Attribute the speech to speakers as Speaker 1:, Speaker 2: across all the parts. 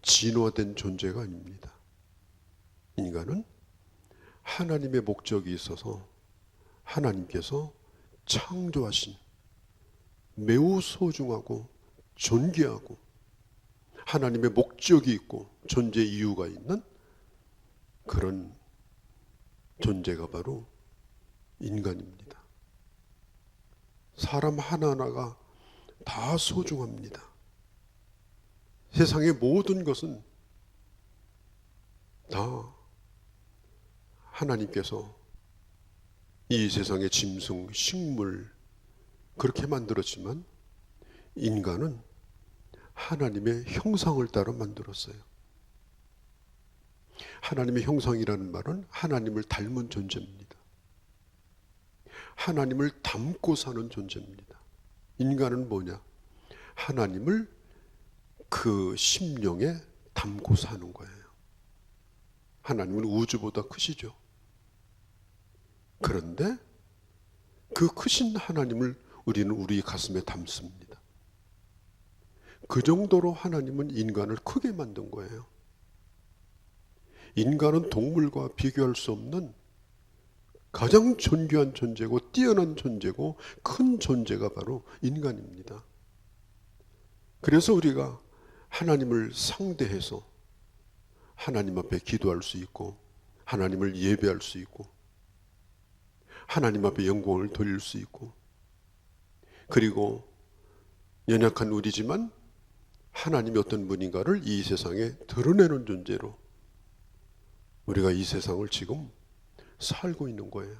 Speaker 1: 진화된 존재가 아닙니다. 인간은 하나님의 목적이 있어서 하나님께서 창조하신 매우 소중하고 존귀하고 하나님의 목적이 있고 존재 이유가 있는 그런 존재가 바로 인간입니다. 사람 하나하나가 다 소중합니다. 세상의 모든 것은 다 하나님께서 이 세상의 짐승, 식물 그렇게 만들었지만 인간은 하나님의 형상을 따라 만들었어요. 하나님의 형상이라는 말은 하나님을 닮은 존재입니다. 하나님을 닮고 사는 존재입니다. 인간은 뭐냐? 하나님을 그 심령에 담고 사는 거예요. 하나님은 우주보다 크시죠. 그런데 그 크신 하나님을 우리는 우리 가슴에 담습니다. 그 정도로 하나님은 인간을 크게 만든 거예요. 인간은 동물과 비교할 수 없는 가장 존귀한 존재고 뛰어난 존재고 큰 존재가 바로 인간입니다. 그래서 우리가 하나님을 상대해서 하나님 앞에 기도할 수 있고 하나님을 예배할 수 있고 하나님 앞에 영광을 돌릴 수 있고 그리고 연약한 우리지만 하나님이 어떤 분인가를 이 세상에 드러내는 존재로 우리가 이 세상을 지금 살고 있는 거예요.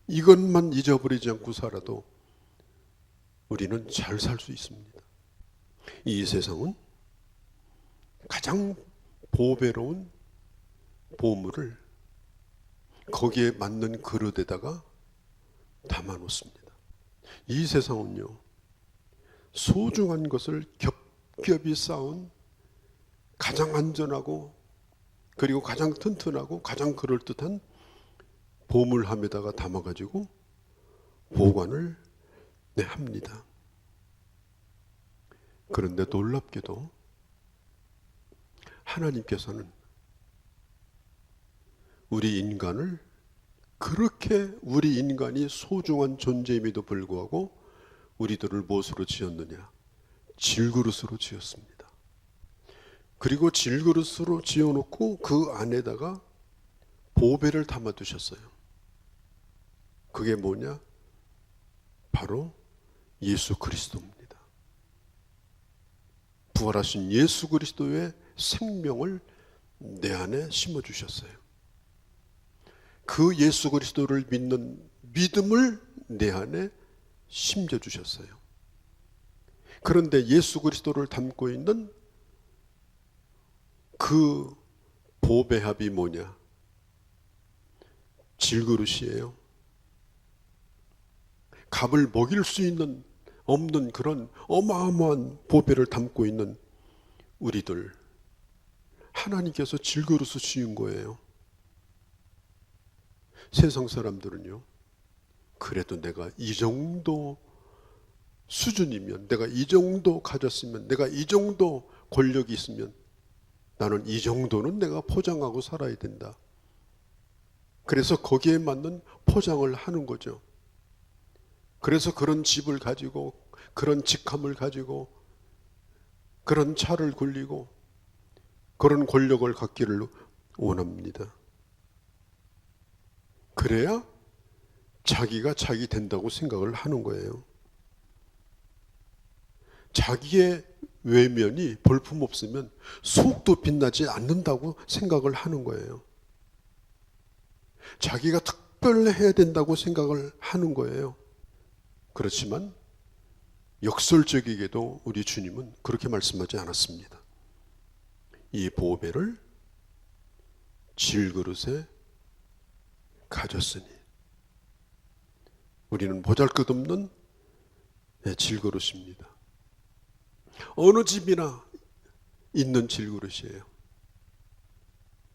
Speaker 1: 이것만 잊어버리지 않고 살아도 우리는 잘 살 수 있습니다. 이 세상은 가장 보배로운 보물을 거기에 맞는 그릇에다가 담아 놓습니다. 이 세상은요, 소중한 것을 겹겹이 쌓은 가장 안전하고 그리고 가장 튼튼하고 가장 그럴듯한 보물함에다가 담아가지고 보관을 합니다. 그런데 놀랍게도 하나님께서는 우리 인간을 그렇게 우리 인간이 소중한 존재임에도 불구하고 우리들을 무엇으로 지었느냐? 질그릇으로 지었습니다. 그리고 질그릇으로 지어놓고 그 안에다가 보배를 담아두셨어요. 그게 뭐냐? 바로 예수 그리스도입니다. 부활하신 예수 그리스도의 생명을 내 안에 심어주셨어요. 그 예수 그리스도를 믿는 믿음을 내 안에 심겨주셨어요. 그런데 예수 그리스도를 담고 있는 그 보배합이 뭐냐? 질그릇이에요. 값을 먹일 수 있는 없는 그런 어마어마한 보배를 담고 있는 우리들, 하나님께서 질그릇을 지은 거예요. 세상 사람들은요, 그래도 내가 이 정도 수준이면, 내가 이 정도 가졌으면, 내가 이 정도 권력이 있으면 나는 이 정도는 내가 포장하고 살아야 된다. 그래서 거기에 맞는 포장을 하는 거죠. 그래서 그런 집을 가지고 그런 직함을 가지고 그런 차를 굴리고 그런 권력을 갖기를 원합니다. 그래야 자기가 자기 된다고 생각을 하는 거예요. 자기의 외면이 볼품없으면 속도 빛나지 않는다고 생각을 하는 거예요. 자기가 특별해야 된다고 생각을 하는 거예요. 그렇지만 역설적이게도 우리 주님은 그렇게 말씀하지 않았습니다. 이 보배를 질그릇에 가졌으니, 우리는 보잘것없는 질그릇입니다. 어느 집이나 있는 질그릇이에요.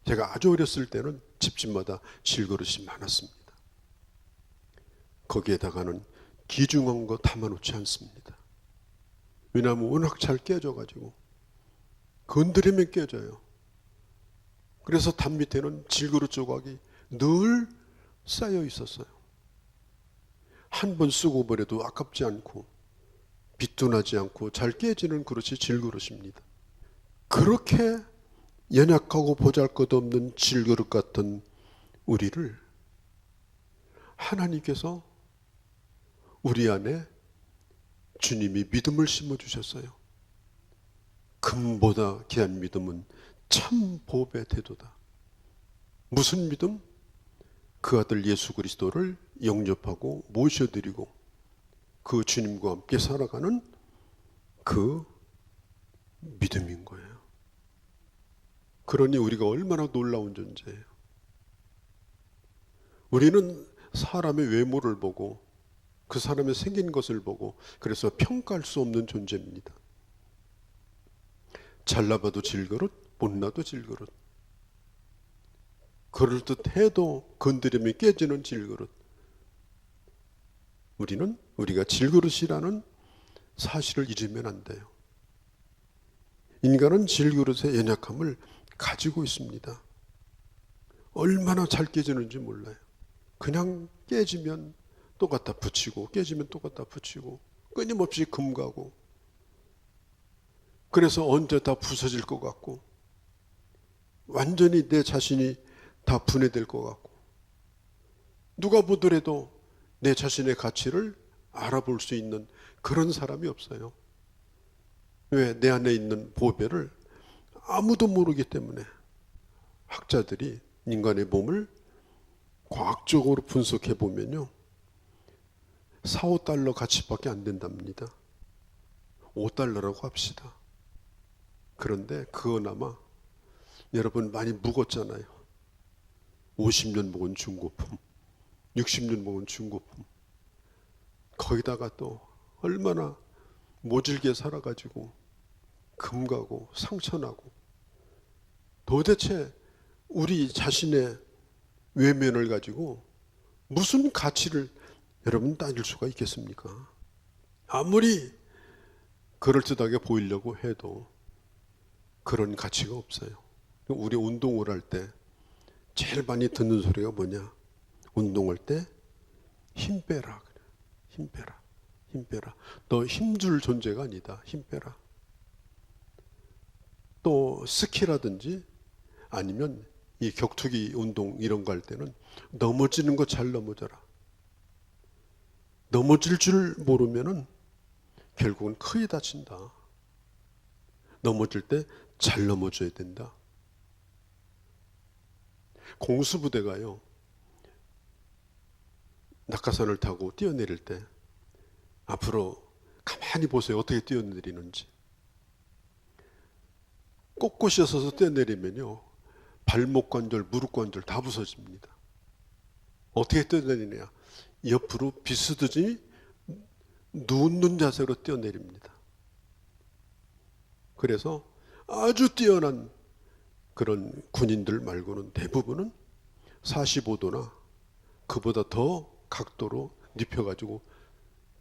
Speaker 1: 제가 아주 어렸을 때는 집집마다 질그릇이 많았습니다. 거기에다가는 귀중한 거 담아놓지 않습니다. 왜냐하면 워낙 잘 깨져가지고 건드리면 깨져요. 그래서 담 밑에는 질그릇 조각이 늘 쌓여 있었어요. 한 번 쓰고 버려도 아깝지 않고 비tun하지 않고 잘 깨지는 그릇이 질그릇입니다. 그렇게 연약하고 보잘것없는 질그릇 같은 우리를 하나님께서 우리 안에 주님이 믿음을 심어주셨어요. 금보다 귀한 믿음은 참 복의 태도다. 무슨 믿음? 그 아들 예수 그리스도를 영접하고 모셔드리고 그 주님과 함께 살아가는 그 믿음인 거예요. 그러니 우리가 얼마나 놀라운 존재예요. 우리는 사람의 외모를 보고 그 사람의 생긴 것을 보고 그래서 평가할 수 없는 존재입니다. 잘나봐도 질그릇, 못나도 질그릇. 그럴듯해도 건드리면 깨지는 질그릇. 우리는 우리가 질그릇이라는 사실을 잊으면 안 돼요. 인간은 질그릇의 연약함을 가지고 있습니다. 얼마나 잘 깨지는지 몰라요. 그냥 깨지면 또 갖다 붙이고 깨지면 또 갖다 붙이고 끊임없이 금가고 그래서 언제 다 부서질 것 같고 완전히 내 자신이 다 분해될 것 같고 누가 보더라도 내 자신의 가치를 알아볼 수 있는 그런 사람이 없어요. 왜? 내 안에 있는 보배를 아무도 모르기 때문에. 학자들이 인간의 몸을 과학적으로 분석해 보면요 4, 5달러 가치밖에 안 된답니다. 5달러라고 합시다. 그런데 그거나마 여러분 많이 묵었잖아요. 50년 묵은 중고품, 60년 묵은 중고품. 거기다가 또 얼마나 모질게 살아가지고 금가고 상처나고 도대체 우리 자신의 외면을 가지고 무슨 가치를 여러분 따질 수가 있겠습니까? 아무리 그럴듯하게 보이려고 해도 그런 가치가 없어요. 우리 운동을 할 때 제일 많이 듣는 소리가 뭐냐? 운동할 때 힘 빼라. 힘 빼라. 힘 빼라. 너 힘줄 존재가 아니다. 힘 빼라. 또 스키라든지 아니면 이 격투기 운동 이런 거 할 때는 넘어지는 거 잘 넘어져라. 넘어질 줄 모르면은 결국은 크게 다친다. 넘어질 때 잘 넘어져야 된다. 공수부대가요 낙하산을 타고 뛰어내릴 때 앞으로 가만히 보세요. 어떻게 뛰어내리는지. 꼿꼿이 서서 뛰어내리면요 발목 관절, 무릎 관절 다 부서집니다. 어떻게 뛰어내리냐? 옆으로 비스듬히 눕는 자세로 뛰어내립니다. 그래서 아주 뛰어난 그런 군인들 말고는 대부분은 45도나 그보다 더 각도로 눕혀가지고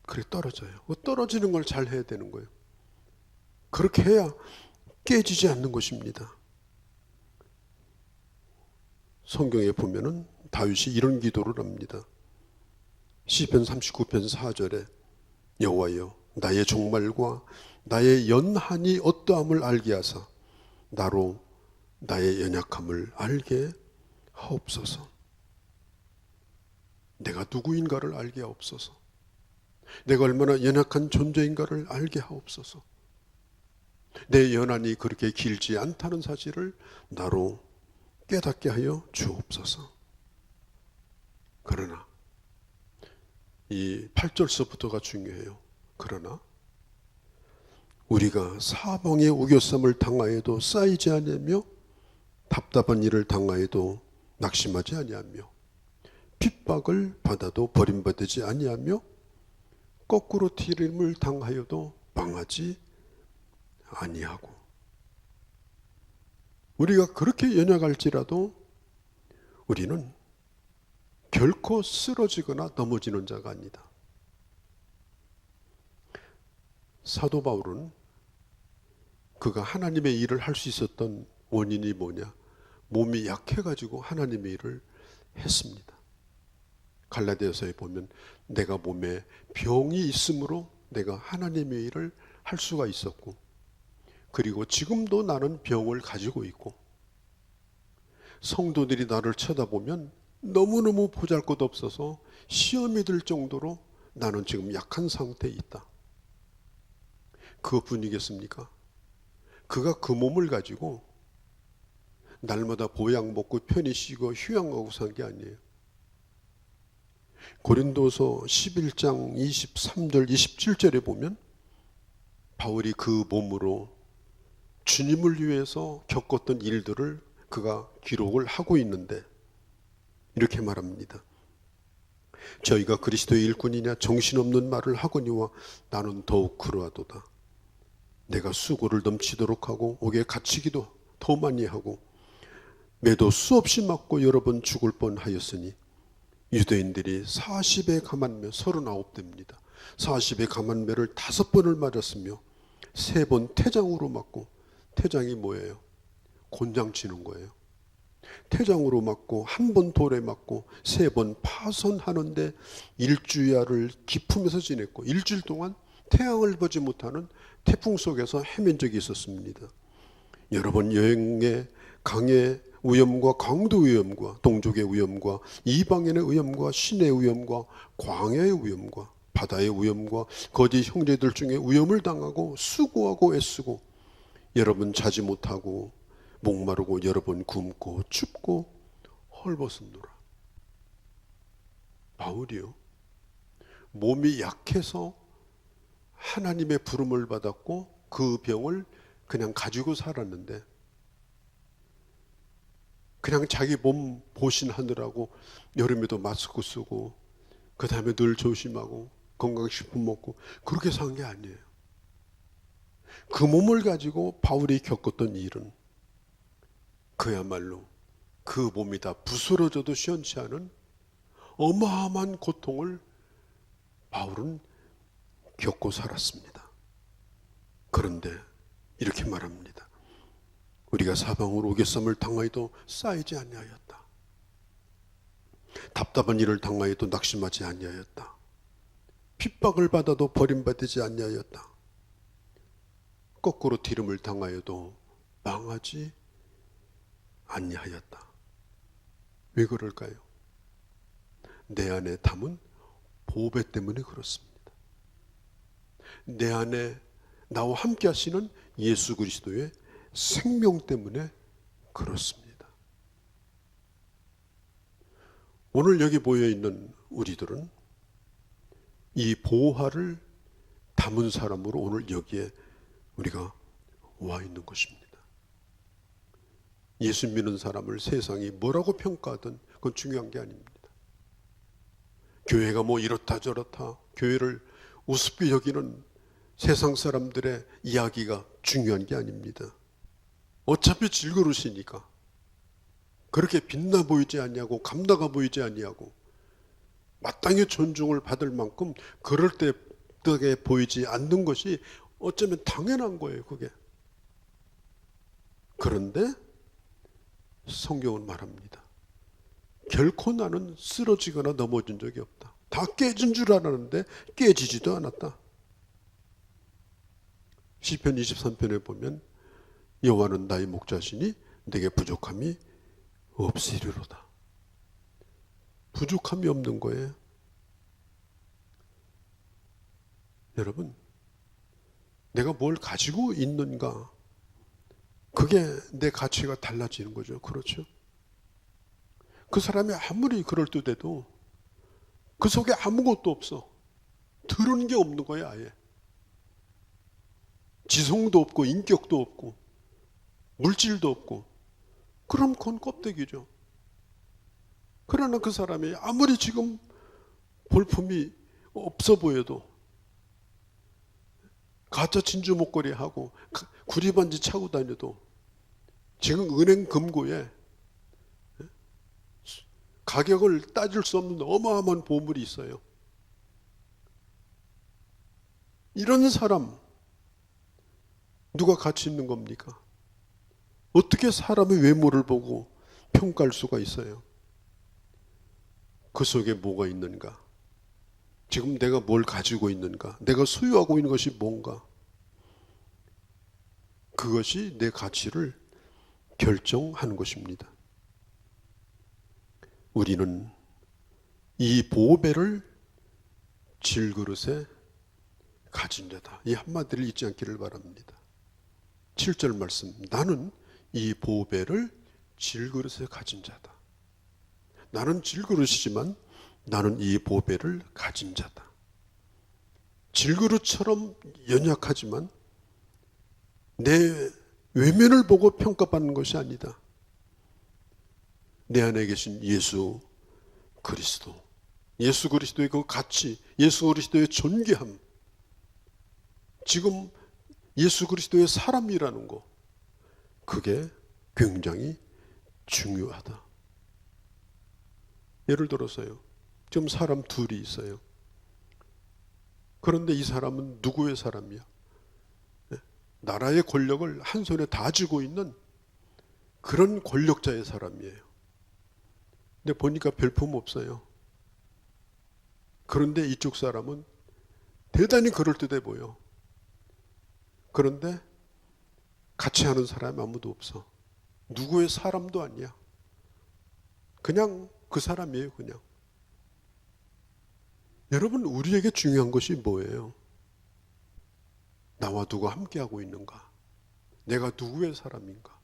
Speaker 1: 그래 떨어져요. 떨어지는 걸 잘 해야 되는 거예요. 그렇게 해야 깨지지 않는 것입니다. 성경에 보면은 다윗이 이런 기도를 합니다. 시편 39편 4절에 여호와여 나의 종말과 나의 연한이 어떠함을 알게 하사 나로 나의 연약함을 알게 하옵소서. 내가 누구인가를 알게 하옵소서. 내가 얼마나 연약한 존재인가를 알게 하옵소서. 내 연한이 그렇게 길지 않다는 사실을 나로 깨닫게 하여 주옵소서. 그러나 이 8절서부터가 중요해요. 그러나 우리가 사방의 우겨쌈을 당하여도 쌓이지 아니하며 답답한 일을 당하여도 낙심하지 아니하며 핍박을 받아도 버림받지 아니하며 거꾸로 튀림을 당하여도 망하지 아니하고 우리가 그렇게 연약할지라도 우리는 결코 쓰러지거나 넘어지는 자가 아니다. 사도 바울은 그가 하나님의 일을 할 수 있었던 원인이 뭐냐? 몸이 약해가지고 하나님의 일을 했습니다. 갈라디아서에 보면 내가 몸에 병이 있으므로 내가 하나님의 일을 할 수가 있었고, 그리고 지금도 나는 병을 가지고 있고, 성도들이 나를 쳐다보면 너무너무 보잘것없어서 시험이 들 정도로 나는 지금 약한 상태에 있다. 그것뿐이겠습니까? 그가 그 몸을 가지고 날마다 보약 먹고 편히 쉬고 휴양하고 산 게 아니에요. 고린도서 11장 23절 27절에 보면 바울이 그 몸으로 주님을 위해서 겪었던 일들을 그가 기록을 하고 있는데 이렇게 말합니다. 저희가 그리스도의 일꾼이냐 정신없는 말을 하거니와 나는 더욱 그러하도다. 내가 수고를 넘치도록 하고 옥에 갇히기도 더 많이 하고 매도 수없이 맞고 여러 번 죽을 뻔하였으니 유대인들이 40의 감한매 39대입니다. 40의 감한매를 5번을 맞았으며 3번 태장으로 맞고, 태장이 뭐예요? 곤장 치는 거예요. 태장으로 맞고 1번 돌에 맞고 3번 파선하는데 일주야를 기품에서 지냈고 일주일 동안 태양을 보지 못하는 태풍 속에서 헤맨 적이 있었습니다. 여러 번 여행에 강의 위험과 강도 위험과 동족의 위험과 이방인의 위험과 신의 위험과 광야의 위험과 바다의 위험과 거짓 형제들 중에 위험을 당하고 수고하고 애쓰고 여러 번 자지 못하고 목마르고 여러 번 굶고 춥고 헐벗었노라. 바울이요, 몸이 약해서 하나님의 부름을 받았고 그 병을 그냥 가지고 살았는데 그냥 자기 몸 보신하느라고 여름에도 마스크 쓰고 그 다음에 늘 조심하고 건강식품 먹고 그렇게 산 게 아니에요. 그 몸을 가지고 바울이 겪었던 일은 그야말로 그 몸이 다 부스러져도 시원치 않은 어마어마한 고통을 바울은 겪고 살았습니다. 그런데 이렇게 말합니다. 우리가 사방으로 오개쌈을 당하여도 쌓이지 아니하였다. 답답한 일을 당하여도 낙심하지 아니하였다. 핍박을 받아도 버림받지 아니하였다. 거꾸로 디름을 당하여도 망하지 아니하였다. 왜 그럴까요? 내 안에 담은 보배 때문에 그렇습니다. 내 안에 나와 함께 하시는 예수 그리스도의 생명 때문에 그렇습니다. 오늘 여기 모여있는 우리들은 이 보화를 담은 사람으로 오늘 여기에 우리가 와 있는 것입니다. 예수 믿는 사람을 세상이 뭐라고 평가하든 그건 중요한 게 아닙니다. 교회가 뭐 이렇다 저렇다 교회를 우습게 여기는 세상 사람들의 이야기가 중요한 게 아닙니다. 어차피 질그릇이니까 그렇게 빛나 보이지 아니하고 감나가 보이지 아니하고 마땅히 존중을 받을 만큼 그럴듯하게 보이지 않는 것이 어쩌면 당연한 거예요, 그게. 그런데 성경은 말합니다. 결코 나는 쓰러지거나 넘어진 적이 없다. 다 깨진 줄 알았는데 깨지지도 않았다. 시편 23편에 보면 여호와는 나의 목자시니 내게 부족함이 없으리로다. 부족함이 없는 거예요. 여러분, 내가 뭘 가지고 있는가, 그게 내 가치가 달라지는 거죠. 그렇죠? 그 사람이 아무리 그럴듯해도 그 속에 아무것도 없어. 들은 게 없는 거야, 아예. 지성도 없고 인격도 없고 물질도 없고, 그럼 그건 껍데기죠. 그러나 그 사람이 아무리 지금 볼품이 없어 보여도 가짜 진주 목걸이 하고 구리반지 차고 다녀도 지금 은행 금고에 가격을 따질 수 없는 어마어마한 보물이 있어요. 이런 사람, 누가 가치 있는 겁니까? 어떻게 사람의 외모를 보고 평가할 수가 있어요? 그 속에 뭐가 있는가? 지금 내가 뭘 가지고 있는가? 내가 소유하고 있는 것이 뭔가? 그것이 내 가치를 결정하는 것입니다. 우리는 이 보배를 질그릇에 가진 자다. 이 한마디를 잊지 않기를 바랍니다. 7절 말씀. 나는 이 보배를 질그릇에 가진 자다. 나는 질그릇이지만 나는 이 보배를 가진 자다. 질그릇처럼 연약하지만 내 외면을 보고 평가받는 것이 아니다. 내 안에 계신 예수 그리스도, 예수 그리스도의 그 가치, 예수 그리스도의 존귀함, 지금 예수 그리스도의 사람이라는 거, 그게 굉장히 중요하다. 예를 들어서요, 지금 사람 둘이 있어요. 그런데 이 사람은 누구의 사람이야? 나라의 권력을 한 손에 다 쥐고 있는 그런 권력자의 사람이에요. 근데 보니까 별품 없어요. 그런데 이쪽 사람은 대단히 그럴듯해 보여. 그런데 같이 하는 사람이 아무도 없어. 누구의 사람도 아니야. 그냥 그 사람이에요, 그냥. 여러분, 우리에게 중요한 것이 뭐예요? 나와 누가 함께하고 있는가? 내가 누구의 사람인가?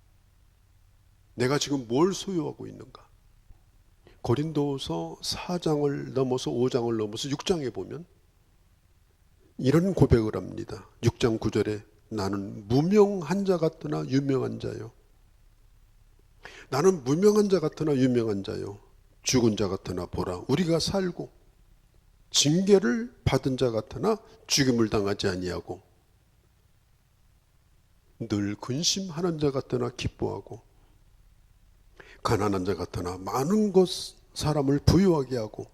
Speaker 1: 내가 지금 뭘 소유하고 있는가? 고린도서 4장을 넘어서 5장을 넘어서 6장에 보면 이런 고백을 합니다. 6장 9절에 나는 무명한 자 같으나 유명한 자요. 나는 무명한 자 같으나 유명한 자요. 죽은 자 같으나 보라. 우리가 살고 징계를 받은 자 같으나 죽임을 당하지 아니하고 늘 근심하는 자 같으나 기뻐하고 가난한 자 같으나 많은 것 사람을 부유하게 하고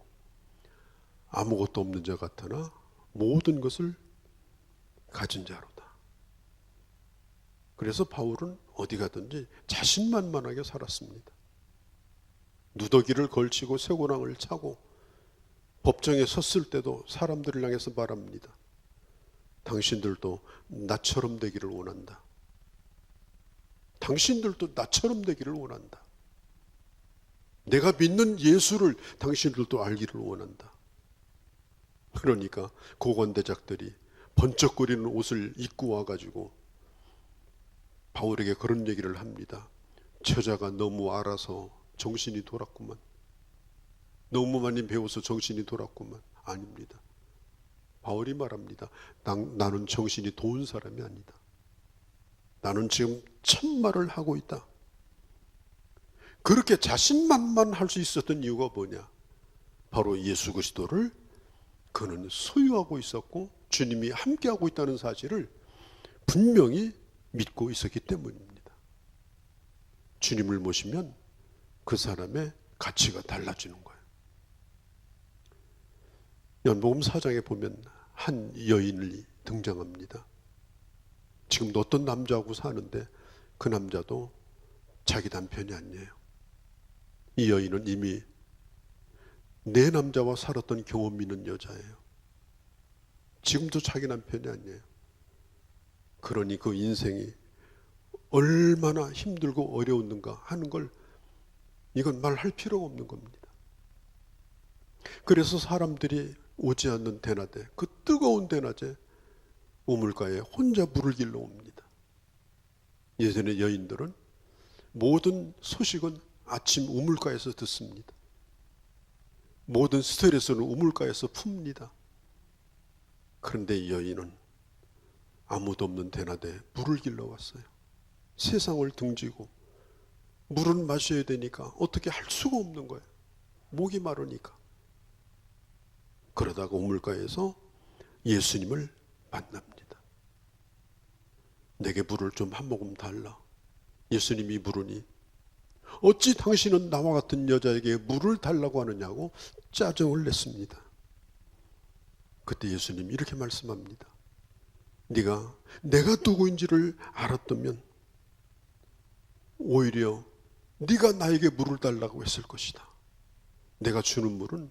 Speaker 1: 아무것도 없는 자 같으나 모든 것을 가진 자로다. 그래서 바울은 어디 가든지 자신만만하게 살았습니다. 누더기를 걸치고 쇠고랑을 차고 법정에 섰을 때도 사람들을 향해서 말합니다. 당신들도 나처럼 되기를 원한다. 당신들도 나처럼 되기를 원한다. 내가 믿는 예수를 당신들도 알기를 원한다. 그러니까 고관대작들이 번쩍거리는 옷을 입고 와가지고 바울에게 그런 얘기를 합니다. 처자가 너무 알아서 정신이 돌았구만. 너무 많이 배워서 정신이 돌았구만. 아닙니다. 바울이 말합니다. 나는 정신이 도운 사람이 아니다. 나는 지금 참말을 하고 있다. 그렇게 자신만만할 수 있었던 이유가 뭐냐? 바로 예수 그리스도를 그는 소유하고 있었고 주님이 함께하고 있다는 사실을 분명히 믿고 있었기 때문입니다. 주님을 모시면 그 사람의 가치가 달라지는 거예요. 요한복음 4장에 보면 한 여인이 등장합니다. 지금도 어떤 남자하고 사는데 그 남자도 자기 남편이 아니에요. 이 여인은 이미 내 남자와 살았던 경험 있는 여자예요. 지금도 자기 남편이 아니에요. 그러니 그 인생이 얼마나 힘들고 어려웠는가 하는 걸 이건 말할 필요가 없는 겁니다. 그래서 사람들이 오지 않는 대낮에, 그 뜨거운 대낮에 우물가에 혼자 물을 길러 옵니다. 예전의 여인들은 모든 소식은 아침 우물가에서 듣습니다. 모든 스트레스는 우물가에서 풉니다. 그런데 이 여인은 아무도 없는 대낮에 물을 길러 왔어요. 세상을 등지고 물은 마셔야 되니까 어떻게 할 수가 없는 거예요. 목이 마르니까. 그러다가 우물가에서 예수님을 만납니다. 내게 물을 좀 한 모금 달라. 예수님이 물으니 어찌 당신은 나와 같은 여자에게 물을 달라고 하느냐고 짜증을 냈습니다. 그때 예수님이 이렇게 말씀합니다. 네가 내가 누구인지를 알았다면 오히려 네가 나에게 물을 달라고 했을 것이다. 내가 주는 물은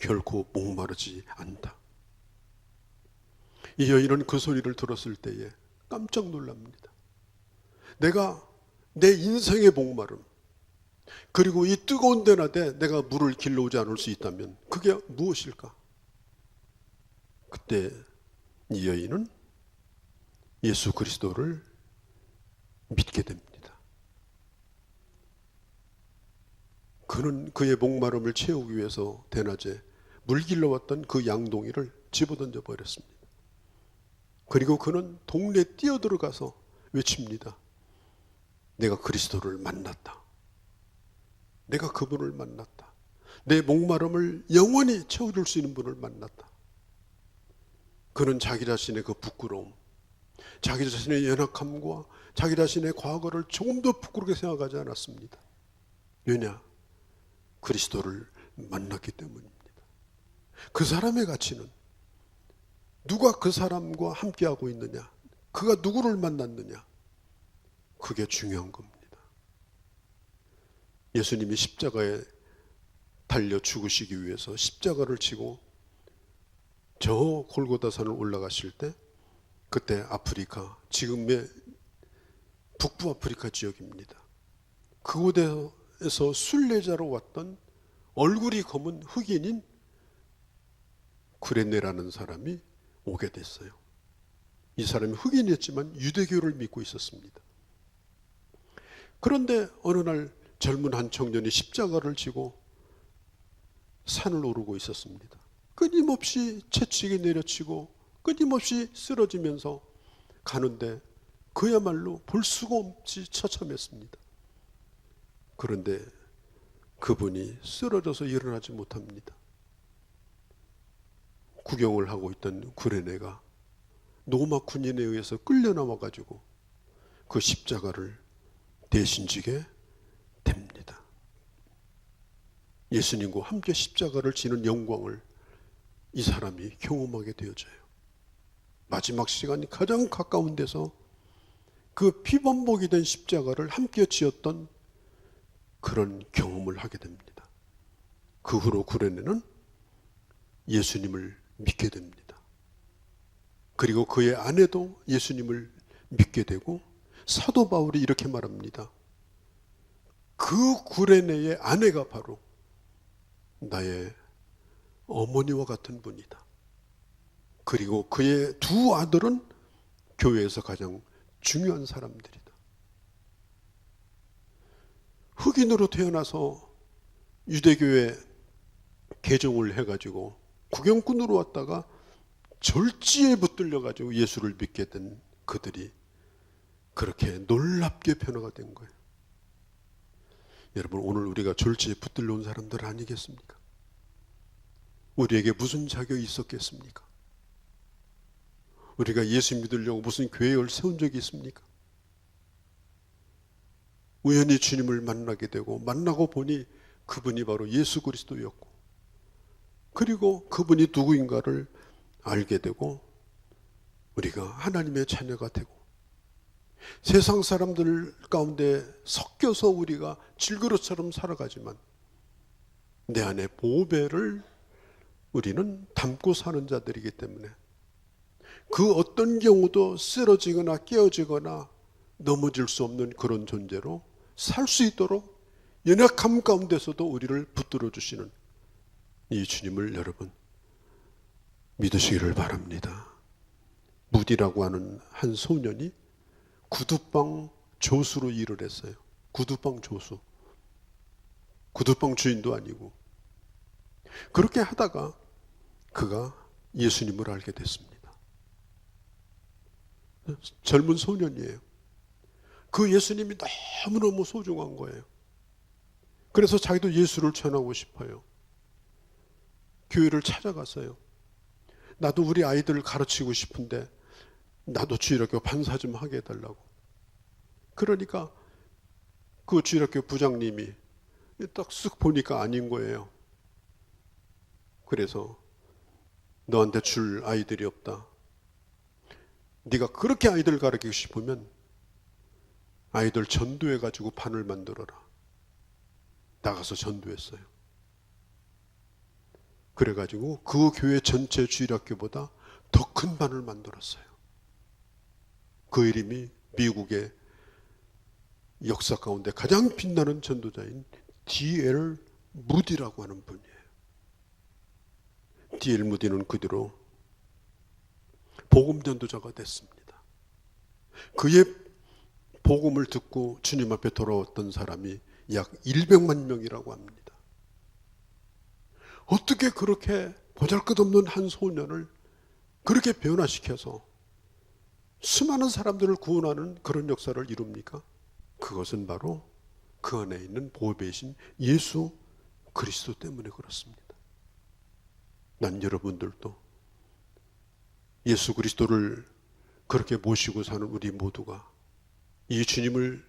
Speaker 1: 결코 목마르지 않다. 이 여인은 그 소리를 들었을 때에 깜짝 놀랍니다. 내가 내 인생의 목마름, 그리고 이 뜨거운 데나데 내가 물을 길러오지 않을 수 있다면 그게 무엇일까? 그때 이 여인은 예수 그리스도를 믿게 됩니다. 그는 그의 목마름을 채우기 위해서 대낮에 물 길러왔던 그 양동이를 집어던져 버렸습니다. 그리고 그는 동네에 뛰어들어가서 외칩니다. 내가 그리스도를 만났다. 내가 그분을 만났다. 내 목마름을 영원히 채워줄 수 있는 분을 만났다. 그는 자기 자신의 그 부끄러움, 자기 자신의 연약함과 자기 자신의 과거를 조금 더 부끄럽게 생각하지 않았습니다. 왜냐? 그리스도를 만났기 때문입니다. 그 사람의 가치는 누가 그 사람과 함께하고 있느냐, 그가 누구를 만났느냐, 그게 중요한 겁니다. 예수님이 십자가에 달려 죽으시기 위해서 십자가를 지고 저 골고다산을 올라가실 때, 그때 아프리카, 지금의 북부 아프리카 지역입니다. 그곳에서 순례자로 왔던 얼굴이 검은 흑인인 구레네라는 사람이 오게 됐어요. 이 사람이 흑인이었지만 유대교를 믿고 있었습니다. 그런데 어느 날 젊은 한 청년이 십자가를 지고 산을 오르고 있었습니다. 끊임없이 채찍이 내려치고 끊임없이 쓰러지면서 가는데 그야말로 볼 수가 없이 처참했습니다. 그런데 그분이 쓰러져서 일어나지 못합니다. 구경을 하고 있던 구레네가 로마 군인에 의해서 끌려 나와가지고 그 십자가를 대신 지게 됩니다. 예수님과 함께 십자가를 지는 영광을 이 사람이 경험하게 되어져요. 마지막 시간이 가장 가까운 데서 그 피범벅이 된 십자가를 함께 지었던 그런 경험을 하게 됩니다. 그 후로 구레네는 예수님을 믿게 됩니다. 그리고 그의 아내도 예수님을 믿게 되고, 사도 바울이 이렇게 말합니다. 그 구레네의 아내가 바로 나의 어머니와 같은 분이다. 그리고 그의 두 아들은 교회에서 가장 중요한 사람들이다. 흑인으로 태어나서 유대교에 개종을 해가지고 구경꾼으로 왔다가 절지에 붙들려가지고 예수를 믿게 된 그들이 그렇게 놀랍게 변화가 된 거예요. 여러분, 오늘 우리가 절지에 붙들려온 사람들 아니겠습니까? 우리에게 무슨 자격이 있었겠습니까? 우리가 예수 믿으려고 무슨 교회를 세운 적이 있습니까? 우연히 주님을 만나게 되고, 만나고 보니 그분이 바로 예수 그리스도였고, 그리고 그분이 누구인가를 알게 되고 우리가 하나님의 자녀가 되고, 세상 사람들 가운데 섞여서 우리가 질그릇처럼 살아가지만 내 안에 보배를 우리는 담고 사는 자들이기 때문에 그 어떤 경우도 쓰러지거나 깨어지거나 넘어질 수 없는 그런 존재로 살 수 있도록 연약함 가운데서도 우리를 붙들어 주시는 이 주님을 여러분 믿으시기를 바랍니다. 무디라고 하는 한 소년이 구두방 조수로 일을 했어요. 구두방 조수. 구두방 주인도 아니고. 그렇게 하다가 그가 예수님을 알게 됐습니다. 젊은 소년이에요. 그 예수님이 너무너무 소중한 거예요. 그래서 자기도 예수를 전하고 싶어요. 교회를 찾아갔어요. 나도 우리 아이들을 가르치고 싶은데 나도 주일학교 반사 좀 하게 해달라고. 그러니까 그 주일학교 부장님이 딱 쓱 보니까 아닌 거예요. 그래서 너한테 줄 아이들이 없다. 네가 그렇게 아이들 가르치고 싶으면 아이들 전도해가지고 반을 만들어라. 나가서 전도했어요. 그래가지고 그 교회 전체 주일학교보다 더 큰 반을 만들었어요. 그 이름이 미국의 역사 가운데 가장 빛나는 전도자인 D.L. 무디라고 하는 분이에요. D.L. 무디는 그 뒤로 복음 전도자가 됐습니다. 그의 복음을 듣고 주님 앞에 돌아왔던 사람이 약 100만 명이라고 합니다. 어떻게 그렇게 보잘것없는 한 소년을 그렇게 변화시켜서 수많은 사람들을 구원하는 그런 역사를 이룹니까? 그것은 바로 그 안에 있는 보배이신 예수 그리스도 때문에 그렇습니다. 난 여러분들도 예수 그리스도를 그렇게 모시고 사는 우리 모두가 이 주님을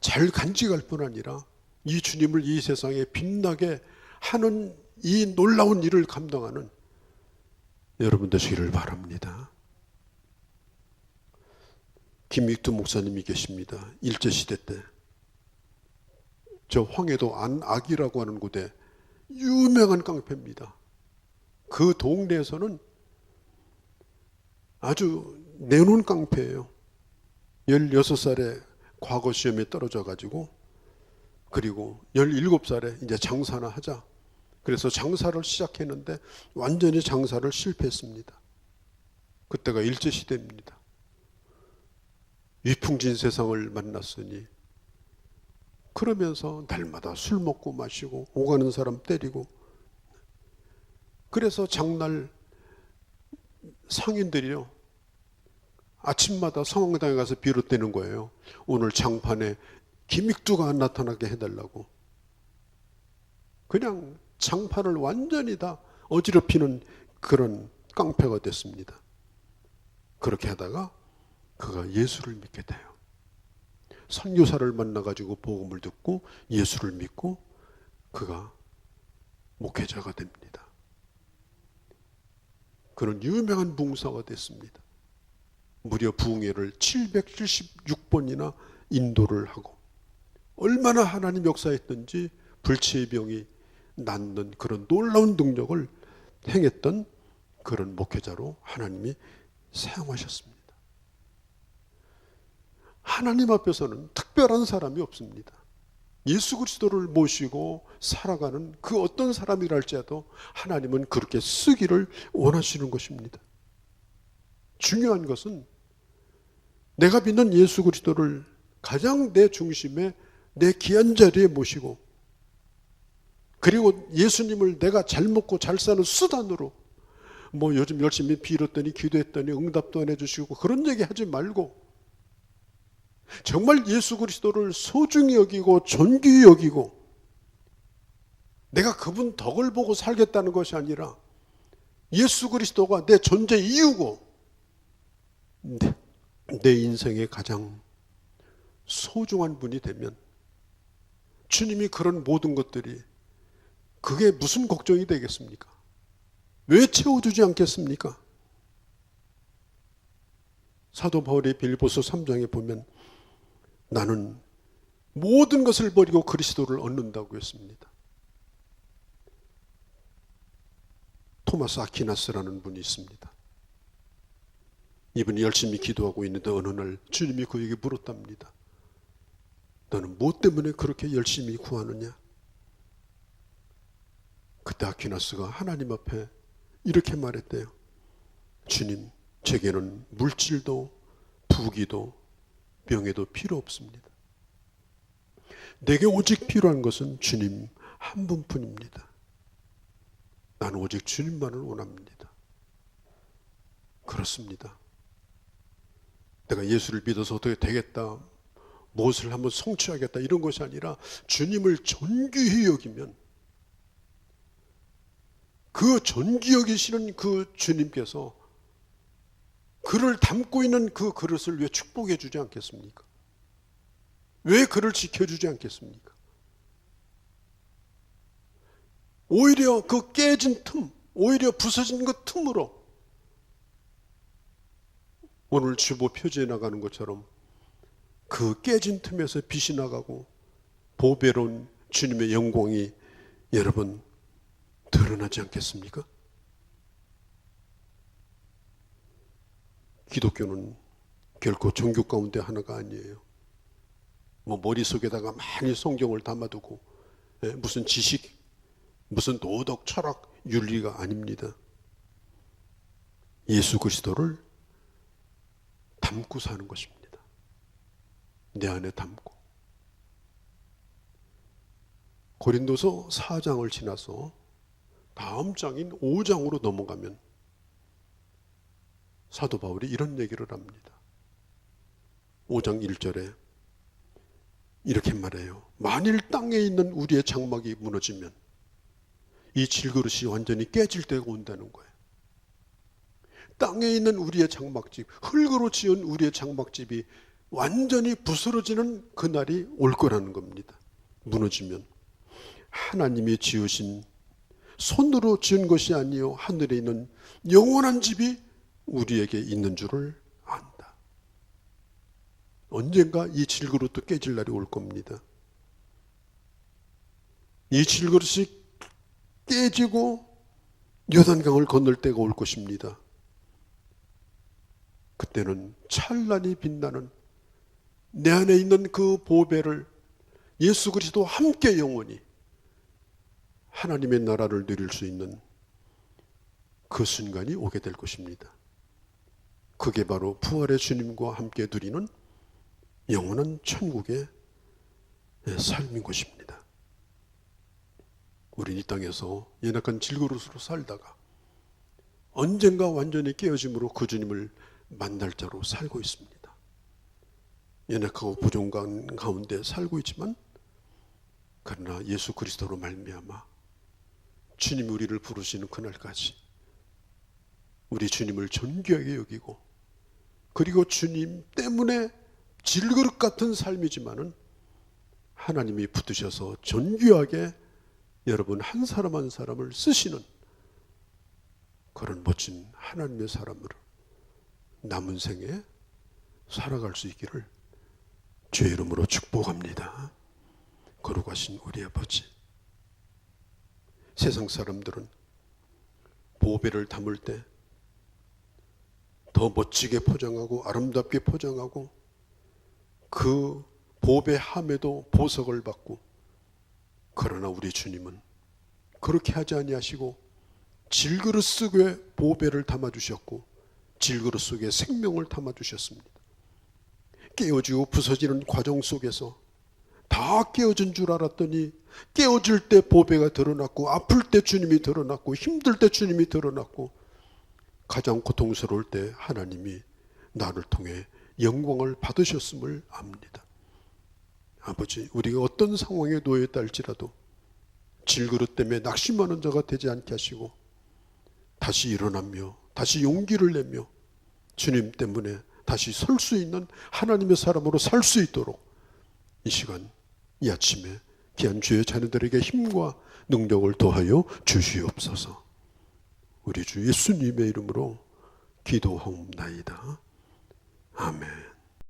Speaker 1: 잘 간직할 뿐 아니라 이 주님을 이 세상에 빛나게 하는 이 놀라운 일을 감당하는 여러분 되시기를 바랍니다. 김익두 목사님이 계십니다. 일제시대 때 저 황해도 안악이라고 하는 곳에 유명한 깡패입니다. 그 동네에서는 아주 내놓은 깡패예요. 16살에 과거 시험에 떨어져 가지고 그리고 17살에 이제 장사나 하자. 그래서 장사를 시작했는데 완전히 장사를 실패했습니다. 그때가 일제시대입니다. 위풍진 세상을 만났으니 그러면서 날마다 술 먹고 마시고 오가는 사람 때리고 그래서 장날 상인들이요 아침마다 성황당에 가서 비롯되는 거예요. 오늘 장판에 김익두가 나타나게 해달라고. 그냥 장판을 완전히 다 어지럽히는 그런 깡패가 됐습니다. 그렇게 하다가 그가 예수를 믿게 돼요. 선교사를 만나가지고 복음을 듣고 예수를 믿고 그가 목회자가 됩니다. 그는 유명한 붕사가 됐습니다. 무려 부흥회를 776번이나 인도를 하고 얼마나 하나님 역사했던지 불치의 병이 낫는 그런 놀라운 능력을 행했던 그런 목회자로 하나님이 사용하셨습니다. 하나님 앞에서는 특별한 사람이 없습니다. 예수 그리스도를 모시고 살아가는 그 어떤 사람이라 할지라도 하나님은 그렇게 쓰기를 원하시는 것입니다. 중요한 것은 내가 믿는 예수 그리스도를 가장 내 중심에 내 귀한 자리에 모시고 그리고 예수님을 내가 잘 먹고 잘 사는 수단으로 뭐 요즘 열심히 빌었더니 기도했더니 응답도 안 해주시고 그런 얘기 하지 말고 정말 예수 그리스도를 소중히 여기고 존귀히 여기고 내가 그분 덕을 보고 살겠다는 것이 아니라 예수 그리스도가 내 존재 이유고 내 인생의 가장 소중한 분이 되면 주님이 그런 모든 것들이 그게 무슨 걱정이 되겠습니까? 왜 채워주지 않겠습니까? 사도 바울의 빌립보서 3장에 보면 나는 모든 것을 버리고 그리스도를 얻는다고 했습니다. 토마스 아퀴나스라는 분이 있습니다. 이분이 열심히 기도하고 있는데 어느 날 주님이 그에게 물었답니다. 너는 무엇 때문에 그렇게 열심히 구하느냐? 그때 아퀴나스가 하나님 앞에 이렇게 말했대요. 주님, 제게는 물질도 부귀도 명예도 필요 없습니다. 내게 오직 필요한 것은 주님 한 분뿐입니다. 나는 오직 주님만을 원합니다. 그렇습니다. 내가 예수를 믿어서 어떻게 되겠다, 무엇을 한번 성취하겠다 이런 것이 아니라 주님을 존귀히 여기면 그 존귀 여기시는 그 주님께서 그를 담고 있는 그 그릇을 왜 축복해 주지 않겠습니까? 왜 그를 지켜주지 않겠습니까? 오히려 그 깨진 틈, 오히려 부서진 그 틈으로 오늘 주보 표지에 나가는 것처럼 그 깨진 틈에서 빛이 나가고 보배로운 주님의 영광이 여러분 드러나지 않겠습니까? 기독교는 결코 종교 가운데 하나가 아니에요. 뭐 머릿속에다가 많이 성경을 담아두고 무슨 지식, 무슨 도덕, 철학, 윤리가 아닙니다. 예수 그리스도를 담고 사는 것입니다. 내 안에 담고. 고린도서 4장을 지나서 다음 장인 5장으로 넘어가면 사도 바울이 이런 얘기를 합니다. 5장 1절에 이렇게 말해요. 만일 땅에 있는 우리의 장막이 무너지면 이 질그릇이 완전히 깨질 때가 온다는 거예요. 땅에 있는 우리의 장막집, 흙으로 지은 우리의 장막집이 완전히 부스러지는 그날이 올 거라는 겁니다. 무너지면 하나님이 지으신 손으로 지은 것이 아니요 하늘에 있는 영원한 집이 우리에게 있는 줄을 안다. 언젠가 이 질그릇도 깨질 날이 올 겁니다. 이 질그릇이 깨지고 요단강을 건널 때가 올 것입니다. 그때는 찬란히 빛나는 내 안에 있는 그 보배를 예수 그리스도와 함께 영원히 하나님의 나라를 누릴 수 있는 그 순간이 오게 될 것입니다. 그게 바로 부활의 주님과 함께 누리는 영원한 천국의 삶인 것입니다. 우린 이 땅에서 연약한 질그릇으로 살다가 언젠가 완전히 깨어짐으로 그 주님을 만날 자로 살고 있습니다. 연약하고 부족한 가운데 살고 있지만 그러나 예수 그리스도로 말미암아 주님이 우리를 부르시는 그날까지 우리 주님을 존귀하게 여기고 그리고 주님 때문에 질그릇 같은 삶이지만은 하나님이 붙드셔서 존귀하게 여러분 한 사람 한 사람을 쓰시는 그런 멋진 하나님의 사람으로 남은 생에 살아갈 수 있기를 주의 이름으로 축복합니다. 거룩하신 우리 아버지, 세상 사람들은 보배를 담을 때 더 멋지게 포장하고 아름답게 포장하고 그 보배함에도 보석을 받고, 그러나 우리 주님은 그렇게 하지 아니하시고 질그릇 속에 보배를 담아주셨고 질그릇 속에 생명을 담아주셨습니다. 깨어지고 부서지는 과정 속에서 다 깨어진 줄 알았더니 깨어질 때 보배가 드러났고 아플 때 주님이 드러났고 힘들 때 주님이 드러났고 가장 고통스러울 때 하나님이 나를 통해 영광을 받으셨음을 압니다. 아버지, 우리가 어떤 상황에 놓여 있다 할지라도 질그릇 때문에 낙심하는 자가 되지 않게 하시고 다시 일어나며 다시 용기를 내며 주님 때문에 다시 설 수 있는 하나님의 사람으로 살 수 있도록 이 시간 이 아침에 귀한 주의 자녀들에게 힘과 능력을 더하여 주시옵소서. 우리 주 예수님의 이름으로 기도하옵나이다. 아멘.